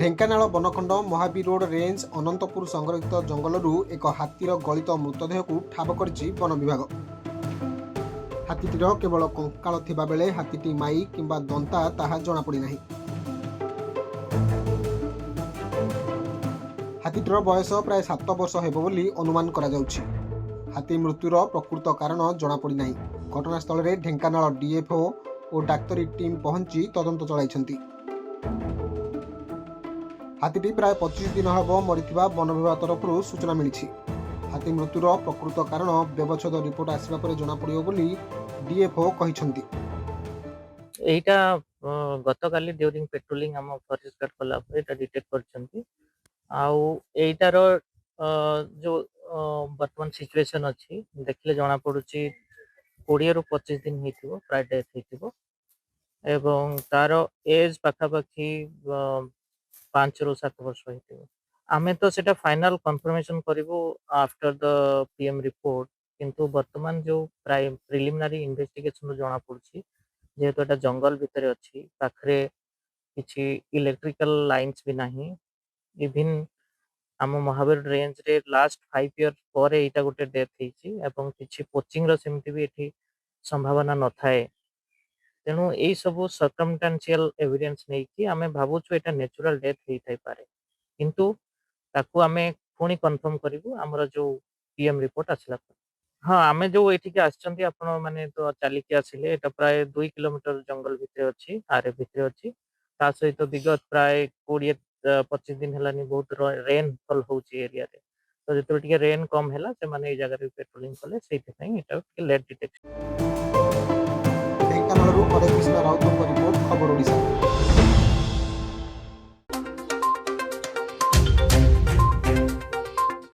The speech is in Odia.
ଢେଙ୍କାନାଳ ବନଖଣ୍ଡ ମହାବୀର ରୋଡ ରେଞ୍ଜ ଅନନ୍ତପୁର ସଂରକ୍ଷିତ ଜଙ୍ଗଲରୁ ଏକ ହାତୀର ଗଳିତ ମୃତଦେହକୁ ଠାବ କରିଛି ବନ ବିଭାଗ। ହାତୀଟିର କେବଳ କଙ୍କାଳ ଥିବା ବେଳେ ହାତୀଟି ମାଇ କିମ୍ବା ଦନ୍ତା ତାହା ଜଣାପଡ଼ିନାହିଁ। ହାତୀଟିର ବୟସ ପ୍ରାୟ 7 ବର୍ଷ ହେବ ବୋଲି ଅନୁମାନ କରାଯାଉଛି। ହାତୀ ମୃତ୍ୟୁର ପ୍ରକୃତ କାରଣ ଜଣାପଡ଼ିନାହିଁ। ଘଟଣାସ୍ଥଳରେ ଢେଙ୍କାନାଳ ଡିଏଫଓ ଓ ଡାକ୍ତରୀ ଟିମ୍ ପହଞ୍ଚି ତଦନ୍ତ ଚଳାଇଛନ୍ତି। ହାତୀଟି ପ୍ରାୟ 25 ଦିନ ହେବ ମରିଥିବା ବନ ବିଭାଗ ତରଫରୁ ସୂଚନା ମିଳିଛି। ହାତୀ ମୃତ୍ୟୁର ପ୍ରକୃତ କାରଣ ବ୍ୟବଚ୍ଛେଦ ରିପୋର୍ଟ ଆସିବା ପରେ ଜଣାପଡ଼ିବ ବୋଲି ଡିଏଫଓ କହିଛନ୍ତି। এইটা গতকালি ডিউরিং পেট্রোলিং ଆମ ଫରେଷ୍ଟ ଗାର୍ଡ କଲା ପରେ ଏଇଟା ଡିଟେକ୍ଟ କରିଛନ୍ତି। ଆଉ ଏଇଟାର ଯୋଉ ବର୍ତ୍ତମାନ ସିଚୁଏସନ ଅଛି ଦେଖିଲେ ଜଣା ପଡୁଛି 20 ରୁ 25 ଦିନ ହେଇଥିବ ପ୍ରାୟ ଡେଥ୍ ହେଇଥିବ ଏବଂ ତାର ଏଜ୍ ପାଖାପାଖି 5 ରୁ 7 ବର୍ଷ ହେଇଥିବ। ଆମେ ତ ସେଟା ଫାଇନାଲ କନଫର୍ମେସନ କରିବୁ ଆଫ୍ଟର ଦ ପିଏମ୍ ରିପୋର୍ଟ, କିନ୍ତୁ ବର୍ତ୍ତମାନ ଯୋଉ ପ୍ରିଲିମିନାରୀ ଇନଭେଷ୍ଟିଗେସନ ଜଣା ପଡୁଛି ଯେହେତୁ ଏଟା ଜଙ୍ଗଲ ଭିତରେ ଅଛି, ପାଖରେ କିଛି ଇଲେକ୍ଟ୍ରିକାଲ ଲାଇନ୍ସ ବି ନାହିଁ। ଇଭିନ୍ ଆମ ମହାବୀର ରେଞ୍ଜରେ ଲାଷ୍ଟ 5 ଇୟର ପରେ ଏଇଟା ଗୋଟେ ଡେଥ୍ ହେଇଛି ଏବଂ କିଛି କୋଚିଂର ସେମିତି ବି ଏଠି ସମ୍ଭାବନା ନଥାଏ। ତେଣୁ ଏଇ ସବୁ ସର୍କମଷ୍ଟାନ୍ସିଆଲ ଏଭିଡେନ୍ସ ନେଇକି ଆମେ ଭାବୁଛୁ ଏଟା ନ୍ୟାଚୁରାଲ ଡେଥ୍ ହେଇଥାଇପାରେ, କିନ୍ତୁ ତାକୁ ଆମେ ପୁଣି କନଫର୍ମ କରିବୁ ଆମର ଯୋଉ ପିଏମ୍ ରିପୋର୍ଟ ଆସିଲା ପରେ। ହଁ, ଆମେ ଯୋଉ ଏଠିକି ଆସିଛନ୍ତି ଆପଣ ମାନେ ତ ଚାଲିକି ଆସିଲେ, ଏଟା ପ୍ରାୟ 2 କିଲୋମିଟର ଜଙ୍ଗଲ ଭିତରେ ଅଛି, ଆରେ ଭିତରେ ଅଛି। ତା ସହିତ ବିଗତ ପ୍ରାୟ 20-25 ଦିନ ହେଲାନି ବହୁତ ରେନ୍ ଫଲ୍ ହଉଛି ଏରିଆରେ। ତ ଯେତେବେଳେ ଟିକେ ରେନ୍ କମ୍ ହେଲା ସେମାନେ ଏଇ ଜାଗାରେ ପେଟ୍ରୋଲିଂ କଲେ, ସେଇଥିପାଇଁ ଏଟା ଟିକେ ଲେଟ୍ ଡିଟେକ୍ସନ। ଢେଙ୍କାନାଳରୁ ହରେ କୃଷ୍ଣ ରାଉତଙ୍କ ରିପୋର୍ଟ, ଖବର ଓଡ଼ିଶା।